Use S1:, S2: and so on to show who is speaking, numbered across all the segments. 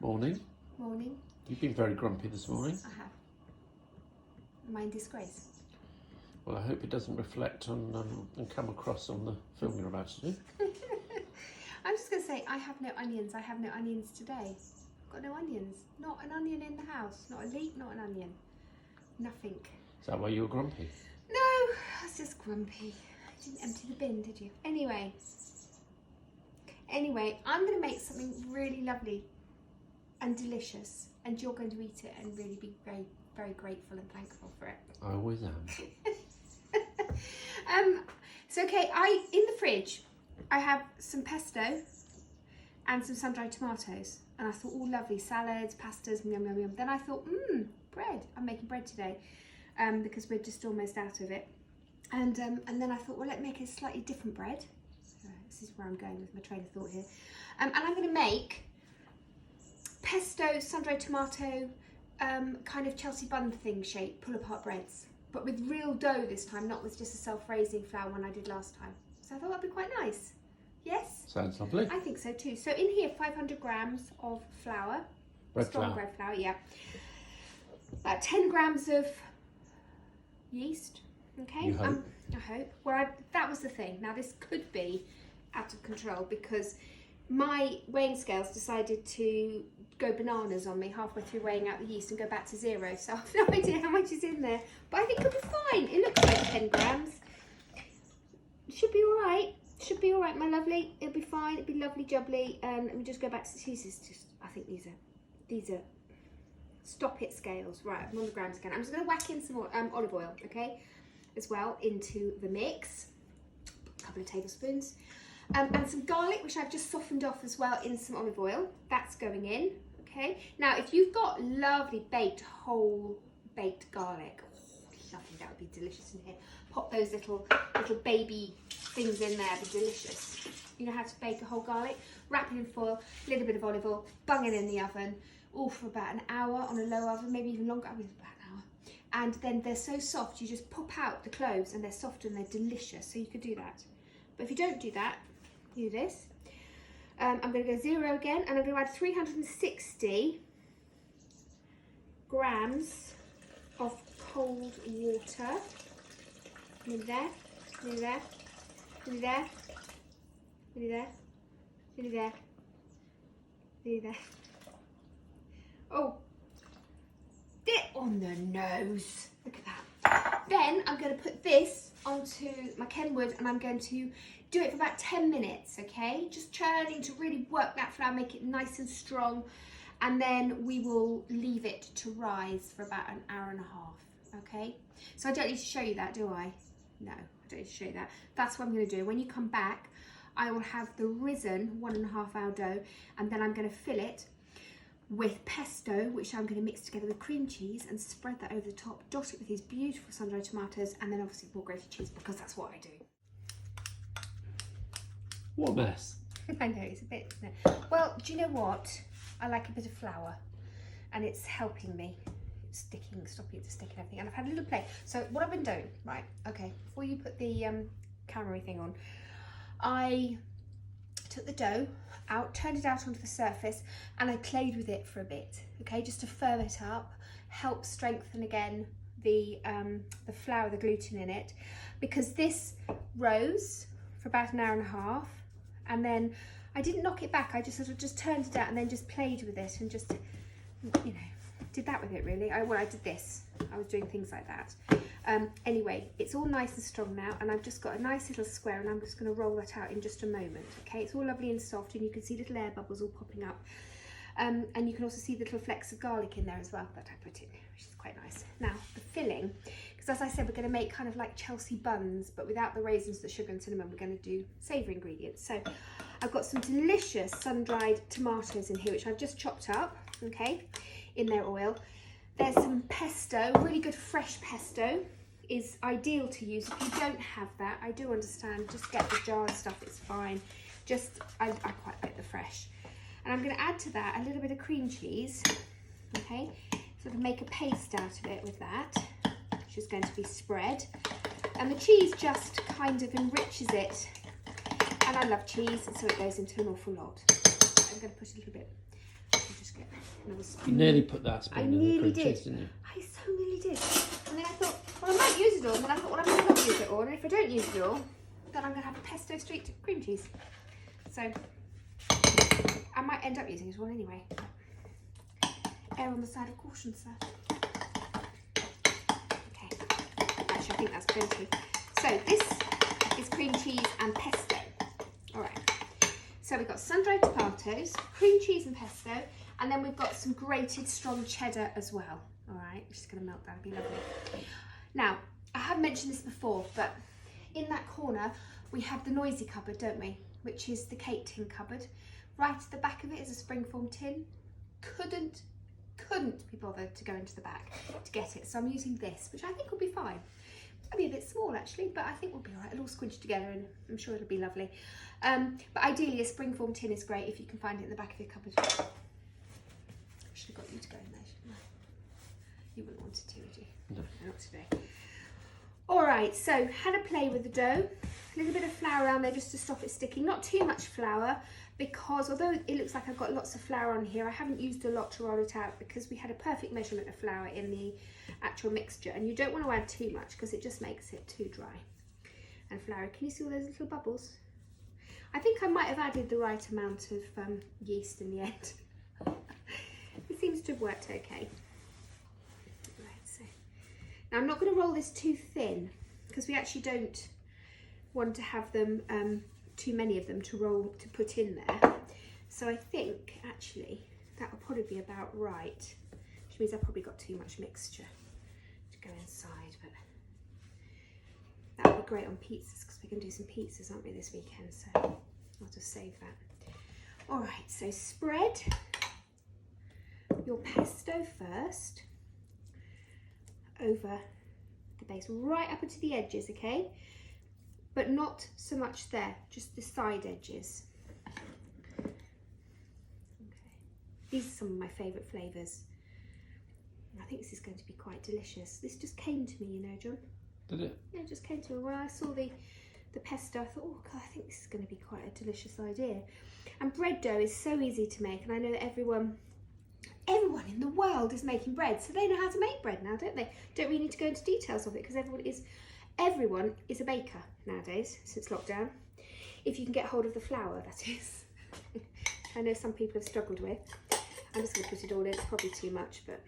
S1: Morning.
S2: Morning.
S1: You've been very grumpy this morning.
S2: I have. Am I in disgrace?
S1: Well, I hope it doesn't reflect on and come across on the film you're about to do.
S2: I'm just going to say, I have no onions. I have no onions today. I've got no onions. Not an onion in the house. Not a leek, not an onion. Nothing.
S1: Is that why you were grumpy?
S2: No, I was just grumpy. You didn't empty the bin, did you? Anyway, I'm going to make something really lovely and delicious, and you're going to eat it and really be very, very grateful and thankful for it.
S1: I always am.
S2: So okay, in the fridge I have some pesto and some sun-dried tomatoes, and I thought, oh lovely, salads, pastas, yum yum yum. Then I thought, bread. I'm making bread today because we're just almost out of it. And then I thought, well, let's make a slightly different bread. So this is where I'm going with my train of thought here. And I'm going to make pesto, sun-dried tomato, kind of Chelsea bun thing shape, pull-apart breads, but with real dough this time, not with just a self-raising flour one I did last time. So I thought that'd be quite nice. Yes?
S1: Sounds lovely.
S2: I think so too. So in here, 500 grams of flour, strong bread flour, yeah. 10 grams of yeast. Okay.
S1: You hope.
S2: I hope. Well, that was the thing. Now this could be out of control because my weighing scales decided to go bananas on me halfway through weighing out the yeast and go back to 0. So I have no idea how much is in there, but I think it'll be fine. It looks like 10 grams. Should be all right. Should be all right, my lovely. It'll be fine. It'll be lovely jubbly. Let me just go back to I think these are stop it scales. Right, I'm on the grams again. I'm just going to whack in some more, olive oil, okay, as well into the mix. A couple of tablespoons. And some garlic, which I've just softened off as well in some olive oil. That's going in, okay? Now, if you've got lovely whole baked garlic, lovely, that would be delicious in here. Pop those little baby things in there, they're delicious. You know how to bake a whole garlic? Wrap it in foil, a little bit of olive oil, bung it in the oven, all for about an hour on a low oven, maybe even longer, about an hour. And then they're so soft, you just pop out the cloves and they're soft and they're delicious, so you could do that. But if you don't do that, do this. I'm going to go 0 again, and I'm going to add 360 grams of cold water. Nearly there, nearly there, nearly there, nearly there, nearly there, nearly there. Oh, bit on the nose. Look at that. Then I'm going to put this onto my Kenwood, and I'm going to do it for about 10 minutes, okay? Just churning to really work that flour, make it nice and strong, and then we will leave it to rise for about an hour and a half, okay? So I don't need to show you that, do I? No, I don't need to show you that. That's what I'm going to do. When you come back, I will have the risen 1.5 hour dough, and then I'm going to fill it with pesto, which I'm going to mix together with cream cheese and spread that over the top, dot it with these beautiful sun-dried tomatoes, and then obviously more grated cheese, because that's what I do.
S1: What a mess.
S2: I know, it's a bit, isn't it? Well, do you know what? I like a bit of flour, and it's helping me. It's stopping it to stick and everything. And I've had a little play. So what I've been doing, right, okay, before you put the camera thing on, I took the dough out, turned it out onto the surface, and I played with it for a bit, okay, just to firm it up, help strengthen again the flour, the gluten in it, because this rose for about an hour and a half, and then I didn't knock it back. I just sort of just turned it out and then just played with it and just, you know, did that with it really. I did this. I was doing things like that. Anyway, it's all nice and strong now, and I've just got a nice little square, and I'm just going to roll that out in just a moment. Okay, it's all lovely and soft, and you can see little air bubbles all popping up. And you can also see the little flecks of garlic in there as well that I put in, which is quite nice. Now, the filling, because as I said, we're going to make kind of like Chelsea buns, but without the raisins, the sugar and cinnamon. We're going to do savoury ingredients. So I've got some delicious sun-dried tomatoes in here, which I've just chopped up, okay, in their oil. There's some pesto, really good fresh pesto is ideal to use. If you don't have that, I do understand, just get the jar stuff, it's fine. Just, I quite like the fresh. And I'm going to add to that a little bit of cream cheese, okay, sort of make a paste out of it with that, which is going to be spread. And the cheese just kind of enriches it, and I love cheese, and so it goes into an awful lot. I'm going to put a little bit, I'll just get another
S1: You
S2: spoon.
S1: nearly put that
S2: I
S1: spoon in the
S2: nearly
S1: cream
S2: did.
S1: cheese, didn't you?
S2: I so nearly did. And then I thought, well, I might use it all. And then I thought, well, I might not use it all. And if I don't use it all, then I'm going to have a pesto street cream cheese. So I might end up using it all anyway. Err on the side of caution, sir. Okay. Actually, I think that's plenty. So this is cream cheese and pesto. All right. So we've got sun-dried tomatoes, cream cheese and pesto, and then we've got some grated strong cheddar as well. All right, I'm just going to melt that, it'll be lovely. Now, I have mentioned this before, but in that corner, we have the noisy cupboard, don't we? Which is the cake tin cupboard. Right at the back of it is a springform tin. Couldn't be bothered to go into the back to get it. So I'm using this, which I think will be fine. It'll be a bit small actually, but I think we'll be all right. It'll all squinch together and I'm sure it'll be lovely. But ideally a springform tin is great if you can find it in the back of your cupboard. I should have got you to go in there, shouldn't I? You wouldn't want to, would you?
S1: No.
S2: Not today. All right, so had a play with the dough. A little bit of flour around there just to stop it sticking. Not too much flour, because although it looks like I've got lots of flour on here, I haven't used a lot to roll it out because we had a perfect measurement of flour in the actual mixture, and you don't want to add too much because it just makes it too dry and floury. Can you see all those little bubbles? I think I might have added the right amount of yeast in the end. It seems to have worked okay. Right, so now I'm not going to roll this too thin because we actually don't want to have them too many of them to put in there. So I think actually that will probably be about right, which means I've probably got too much mixture to go inside, but that would be great on pizzas because we're going to do some pizzas, aren't we, this weekend, so I'll just save that. All right, so spread your pesto first over the base, right up into the edges, okay? But not so much there, just the side edges. Okay. These are some of my favourite flavours. I think this is going to be quite delicious. This just came to me, you know, John.
S1: Did it?
S2: Yeah, it just came to me. When I saw the pesto, I thought, oh God, I think this is going to be quite a delicious idea. And bread dough is so easy to make, and I know that everyone in the world is making bread, so they know how to make bread now, don't they? Don't really need to go into details of it because everyone is a baker nowadays since lockdown. If you can get hold of the flour, that is. I know some people have struggled with. I'm just going to put it all in. It's probably too much, but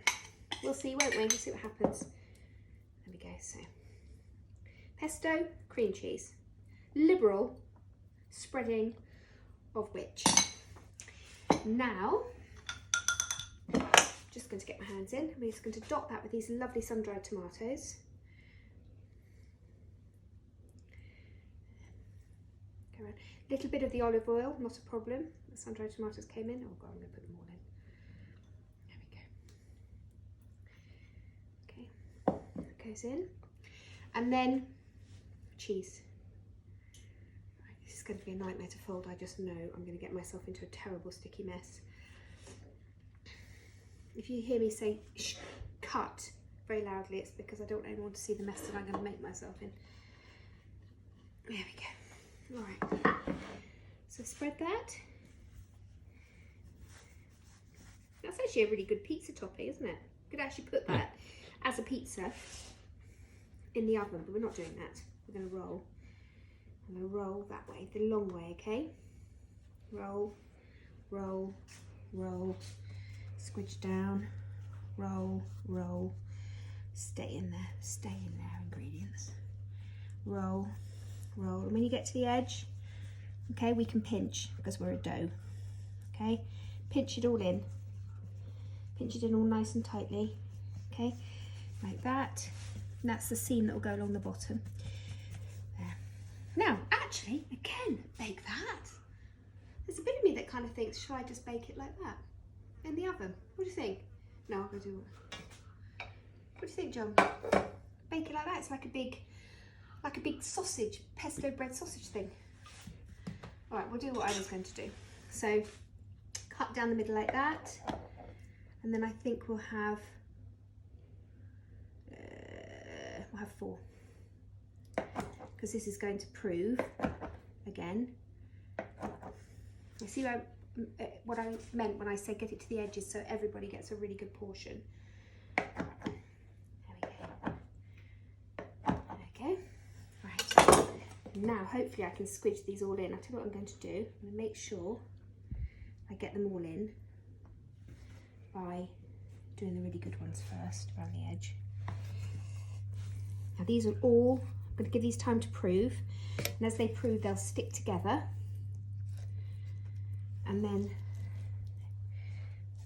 S2: we'll see, won't we? We'll see what happens. There we go. So, pesto, cream cheese, liberal spreading of which. Now, just going to get my hands in. I'm just going to dot that with these lovely sun-dried tomatoes. Little bit of the olive oil, not a problem. The sun-dried tomatoes came in. Oh God, I'm going to put them all in. There we go. Okay, that goes in. And then cheese. Right, this is going to be a nightmare to fold. I just know I'm going to get myself into a terrible sticky mess. If you hear me say shh, cut very loudly, it's because I don't want anyone to see the mess that I'm going to make myself in. There we go. All right, so spread that. That's actually a really good pizza topping, isn't it? You could actually put that as a pizza in the oven, but we're not doing that. We're going to roll. I'm going to roll that way, the long way, okay? Roll, roll, roll, squidge down, roll, roll, stay in there, ingredients. Roll, roll, and when you get to the edge, okay, we can pinch because we're a dough, okay? Pinch it all in. Pinch it in all nice and tightly, okay? Like that. And that's the seam that will go along the bottom. There. Now, actually, again, bake that. There's a bit of me that kind of thinks, should I just bake it like that in the oven? What do you think? No, I'm going to do it. What do you think, John? Bake it like that. It's like a big sausage, pesto bread sausage thing. All right, we'll do what I was going to do. So cut down the middle like that, and then I think we'll have 4, because this is going to prove again. You see, what I meant when I said get it to the edges so everybody gets a really good portion. There we go. Okay, right. Now hopefully I can squidge these all in. I'll tell you what I'm going to do. I'm going to make sure I get them all in by doing the really good ones first around the edge. Now these are all, I'm going to give these time to prove, and as they prove they'll stick together, and then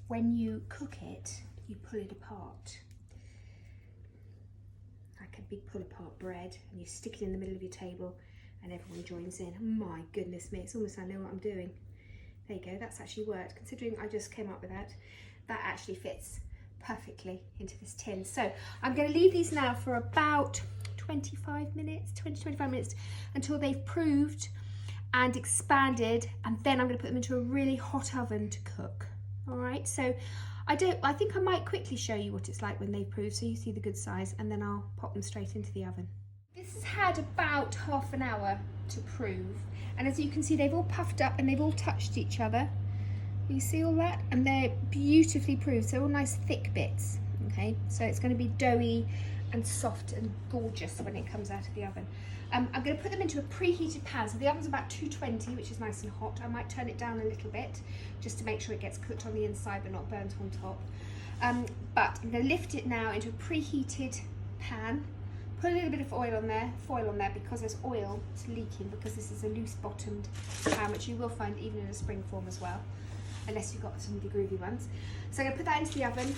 S2: when you cook it you pull it apart like a big pull apart bread, and you stick it in the middle of your table and everyone joins in. My goodness me, it's almost I know what I'm doing. There you go, that's actually worked. Considering I just came up with that, that actually fits perfectly into this tin. So I'm going to leave these now for about 25 minutes, 20-25 minutes, until they've proved and expanded, and then I'm going to put them into a really hot oven to cook. All right, so I think I might quickly show you what it's like when they've proved so you see the good size, and then I'll pop them straight into the oven. This has had about half an hour to prove, and as you can see they've all puffed up and they've all touched each other. You see all that? And they're beautifully proved, so all nice thick bits. Okay, so it's going to be doughy and soft and gorgeous when it comes out of the oven. I'm going to put them into a preheated pan. So the oven's about 220, which is nice and hot. I might turn it down a little bit just to make sure it gets cooked on the inside but not burnt on top. But I'm going to lift it now into a preheated pan. Put a little bit of foil on there because there's oil leaking, because this is a loose bottomed pan, which you will find even in a spring form as well, unless you've got some of the groovy ones. So I'm going to put that into the oven,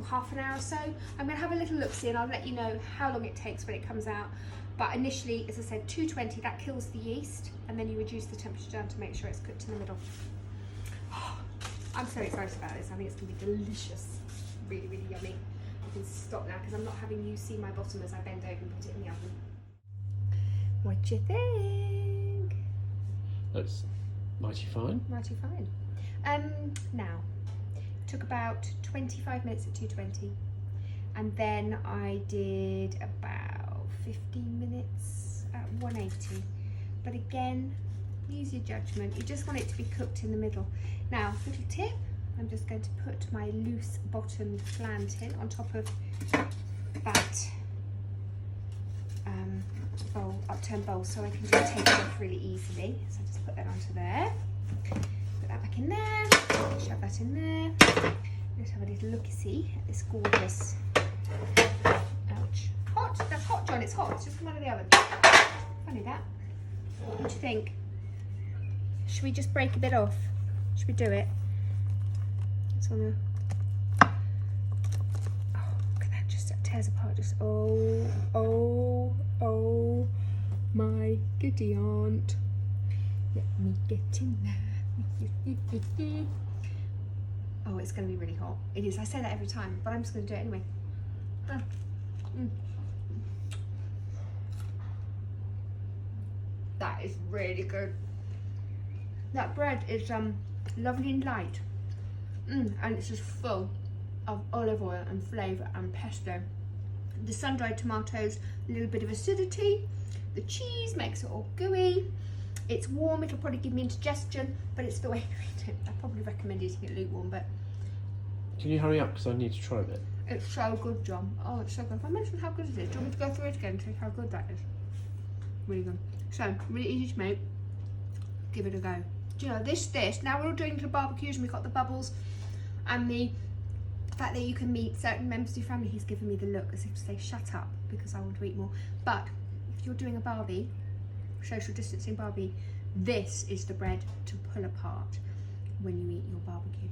S2: half an hour or so. I'm going to have a little look-see and I'll let you know how long it takes when it comes out. But initially, as I said, 220, that kills the yeast, and then you reduce the temperature down to make sure it's cooked in the middle. I'm so excited about this. I think it's going to be delicious. Really, really yummy. I can stop now because I'm not having you see my bottom as I bend over and put it in the oven. What do you think?
S1: Looks mighty fine.
S2: Mighty fine. Now, took about 25 minutes at 220, and then I did about 15 minutes at 180. But again, use your judgment. You just want it to be cooked in the middle. Now, little tip, I'm just going to put my loose bottomed flan tin on top of that upturned bowl, so I can just take it off really easily. So just put that onto there. Put that back in there. Shove that in there. Let's have a little look-see at this gorgeous. Ouch. Hot? That's hot, John. It's hot. It's just come out of the oven. Funny that. What do you think? Should we just break a bit off? Should we do it? It's on a... Oh, look at that. Just tears apart. Just oh my goody aunt. Let me get in there. Oh, it's going to be really hot. It is. I say that every time, but I'm just going to do it anyway. That is really good. That bread is lovely and light, and it's just full of olive oil and flavour and pesto. The sun-dried tomatoes, a little bit of acidity. The cheese makes it all gooey. It's warm. It'll probably give me indigestion, but it's the way I eat it. I probably recommend eating it lukewarm, but.
S1: Can you hurry up because I need to try a bit?
S2: It's so good, John. Oh, it's so good. If I mention how good it is, do you want me to go through it again and tell you how good that is? Really good. So, really easy to make. Give it a go. Do you know, this, now we're all doing the barbecues and we've got the bubbles and the fact that you can meet certain members of your family. He's given me the look as if to say, shut up, because I want to eat more. But if you're doing a barbie, social distancing barbie, this is the bread to pull apart when you eat your barbecue.